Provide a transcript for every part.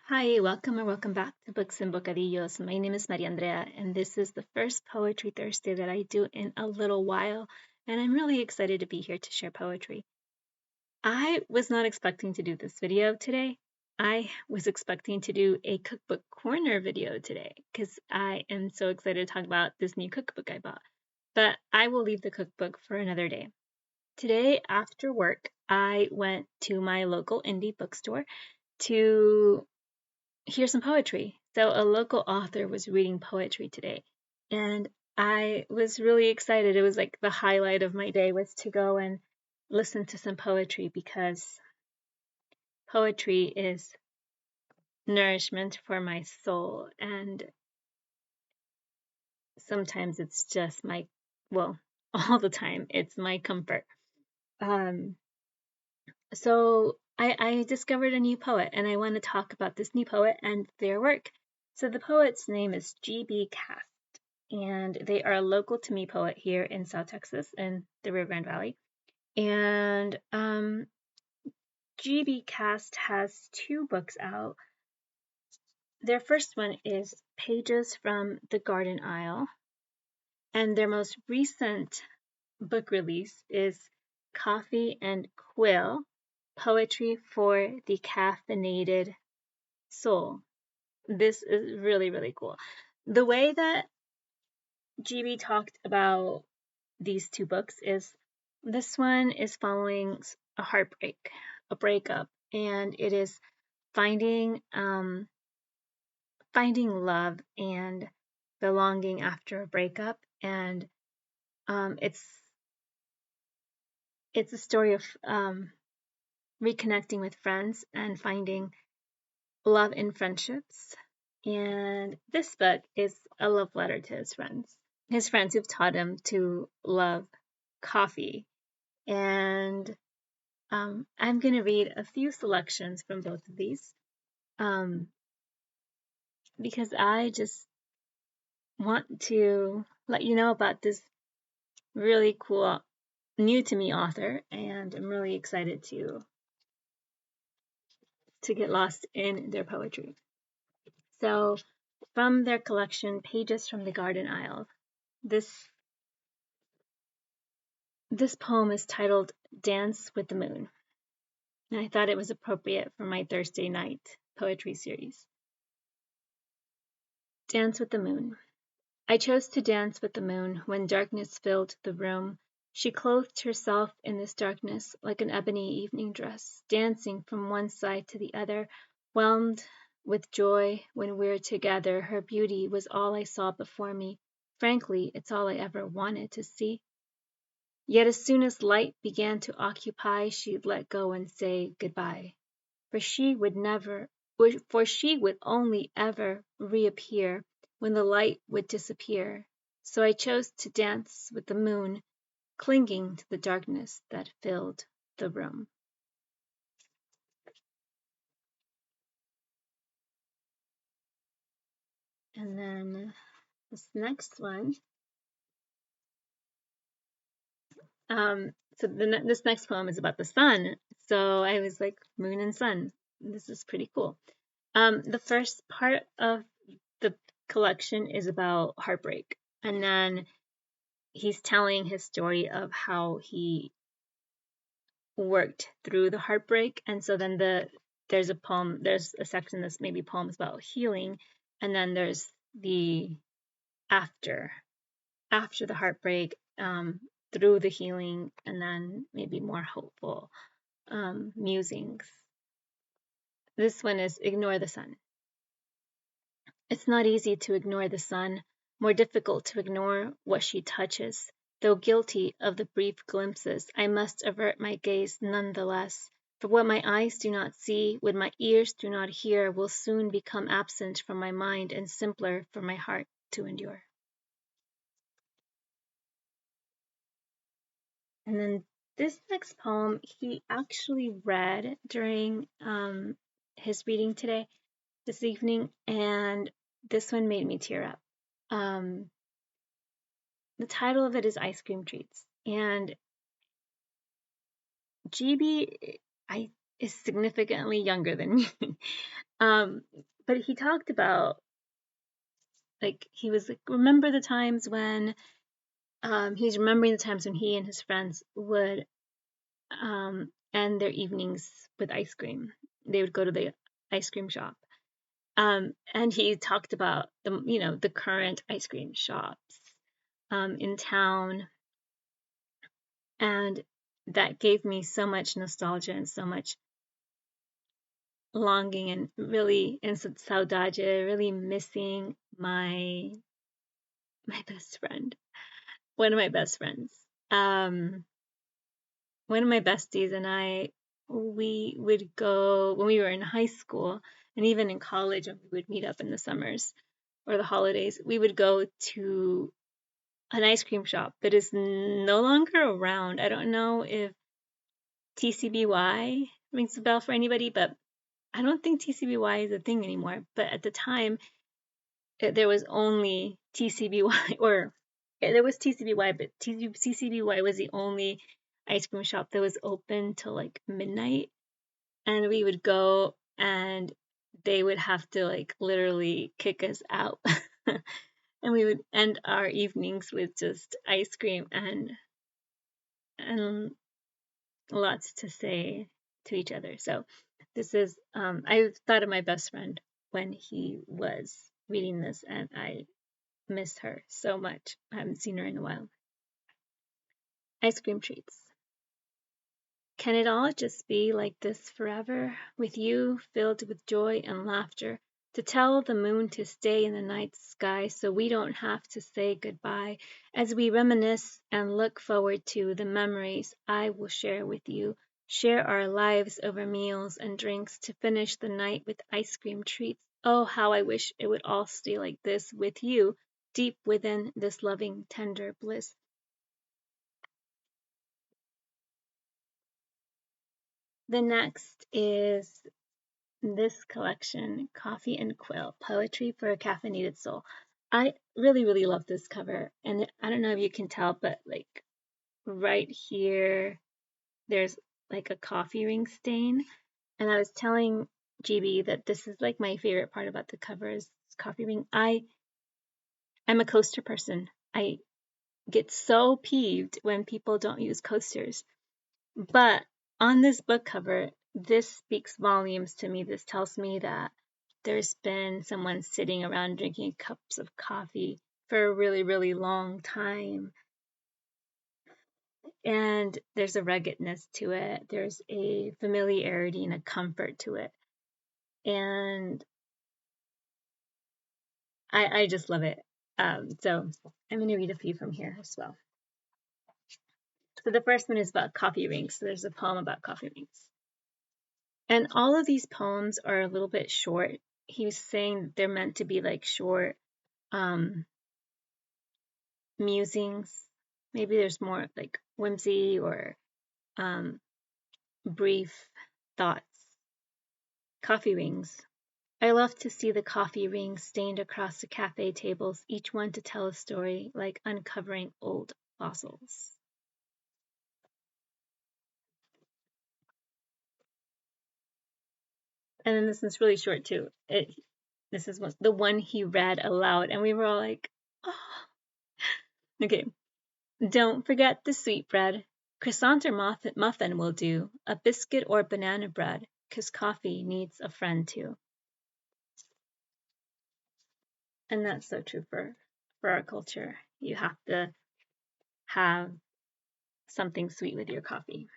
Hi, welcome or welcome back to Books and Bocadillos. My name is Mariandrea, and this is the first Poetry Thursday that I do in a little while, and I'm really excited to be here to share poetry. I was not expecting to do this video today. I was expecting to do a cookbook corner video today because I am so excited to talk about this new cookbook I bought, but I will leave the cookbook for another day. Today, after work, I went to my local indie bookstore to hear some poetry. So a local author was reading poetry today, and I was really excited. It was like the highlight of my day was to go and listen to some poetry because poetry is nourishment for my soul, and sometimes it's just well, all the time it's my comfort. Um, so I discovered a new poet, and I want to talk about this new poet and their work. So the poet's name is G.B. Cass, and they are a local to me poet here in South Texas in the Rio Grande Valley. And GB Cast has two books out. Their first one is Pages from the Garden Isle, and their most recent book release is Coffee and Quill, Poetry for the Caffeinated Soul. This is really, really cool. The way that GB talked about these two books is this one is following a heartbreak, a breakup, and it is finding finding love and belonging after a breakup, and it's a story of reconnecting with friends and finding love in friendships. And this book is a love letter to his friends who've taught him to love coffee. And I'm going to read a few selections from both of these because I just want to let you know about this really cool, new to me author, and I'm really excited to get lost in their poetry. So, from their collection, Pages from the Garden Isle, this poem is titled Dance with the Moon, and I thought it was appropriate for my Thursday night poetry series. Dance with the Moon. I chose to dance with the moon when darkness filled the room. She clothed herself in this darkness like an ebony evening dress, dancing from one side to the other, whelmed with joy when we're together. Her beauty was all I saw before me. Frankly, it's all I ever wanted to see. Yet as soon as light began to occupy, she'd let go and say goodbye. For she would only ever reappear when the light would disappear. So I chose to dance with the moon, clinging to the darkness that filled the room. And then this next one. This next poem is about the sun. So I was like, moon and sun. This is pretty cool. The first part of the collection is about heartbreak. And then he's telling his story of how he worked through the heartbreak. And so then there's a section that's maybe poems about healing, and then there's the after the heartbreak, through the healing, and then maybe more hopeful musings. This one is Ignore the Sun. It's not easy to ignore the sun, more difficult to ignore what she touches. Though guilty of the brief glimpses, I must avert my gaze nonetheless, for what my eyes do not see, what my ears do not hear, will soon become absent from my mind and simpler for my heart to endure. And then this next poem, he actually read during his reading this evening, and this one made me tear up. The title of it is Ice Cream Treats, and GB is significantly younger than me. Um, but he talked about, like, he was like, remember the times when, he's remembering the times when he and his friends would end their evenings with ice cream. They would go to the ice cream shop. And he talked about the current ice cream shops in town, and that gave me so much nostalgia and so much longing, and really, and saudade, really missing my best friend, one of my best friends. Um, one of my besties and I, we would go when we were in high school and even in college, when we would meet up in the summers or the holidays, we would go to an ice cream shop that is no longer around. I don't know if TCBY rings a bell for anybody, but I don't think TCBY is a thing anymore. But at the time, there was only TCBY, or there was TCBY, but TCBY was the only ice cream shop that was open till like midnight. And we would go, and they would have to like literally kick us out. And we would end our evenings with just ice cream and lots to say to each other. So this is I thought of my best friend when he was reading this, and I miss her so much. I haven't seen her in a while. Ice cream treats. Can it all just be like this forever, with you filled with joy and laughter, to tell the moon to stay in the night sky so we don't have to say goodbye, as we reminisce and look forward to the memories I will share with you, share our lives over meals and drinks to finish the night with ice cream treats. Oh, how I wish it would all stay like this with you, deep within this loving, tender bliss. The next is this collection, Coffee and Quill, Poetry for a Caffeinated Soul. I really, really love this cover. And I don't know if you can tell, but like right here, there's like a coffee ring stain. And I was telling GB that this is like my favorite part about the cover is coffee ring. I'm a coaster person. I get so peeved when people don't use coasters. But on this book cover, this speaks volumes to me. This tells me that there's been someone sitting around drinking cups of coffee for a really, really long time. And there's a ruggedness to it. There's a familiarity and a comfort to it. And I just love it. So I'm going to read a few from here as well. So the first one is about coffee rings. So there's a poem about coffee rings. And all of these poems are a little bit short. He was saying they're meant to be like short musings. Maybe there's more like whimsy or brief thoughts. Coffee rings. I love to see the coffee rings stained across the cafe tables, each one to tell a story, like uncovering old fossils. And then this one's really short too. This is the one he read aloud, and we were all like, oh. Okay. Don't forget the sweetbread. Croissant or muffin will do. A biscuit or banana bread, 'cause coffee needs a friend too. And that's so true for our culture. You have to have something sweet with your coffee.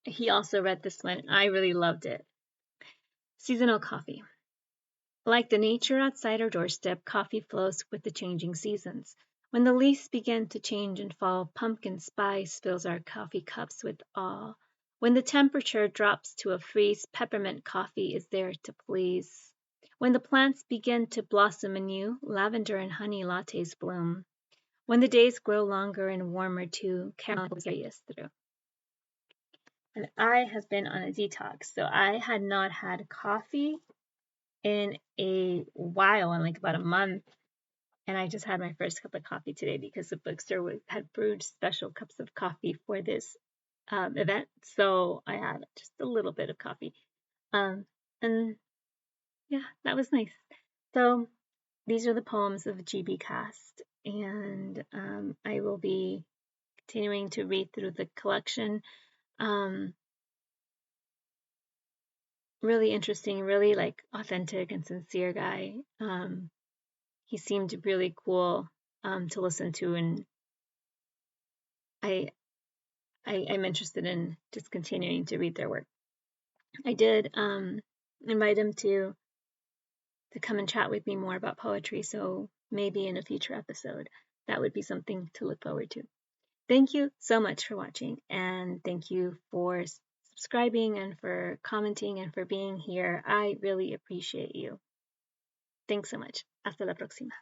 He also read this one. I really loved it. Seasonal coffee. Like the nature outside our doorstep, coffee flows with the changing seasons. When the leaves begin to change and fall, pumpkin spice fills our coffee cups with awe. When the temperature drops to a freeze, peppermint coffee is there to please. When the plants begin to blossom anew, lavender and honey lattes bloom. When the days grow longer and warmer too, caramel will carry us through. And I have been on a detox, so I had not had coffee in a while, in like about a month. And I just had my first cup of coffee today because the bookstore had brewed special cups of coffee for this event. So I had just a little bit of coffee. And yeah, that was nice. So these are the poems of GB Cast, and I will be continuing to read through the collection. Um, really interesting, really like authentic and sincere guy. He seemed really cool to listen to, and I, I'm interested in just continuing to read their work. I did invite him to come and chat with me more about poetry, so maybe in a future episode that would be something to look forward to. Thank you so much for watching, and thank you for subscribing and for commenting and for being here. I really appreciate you. Thanks so much. Hasta la próxima.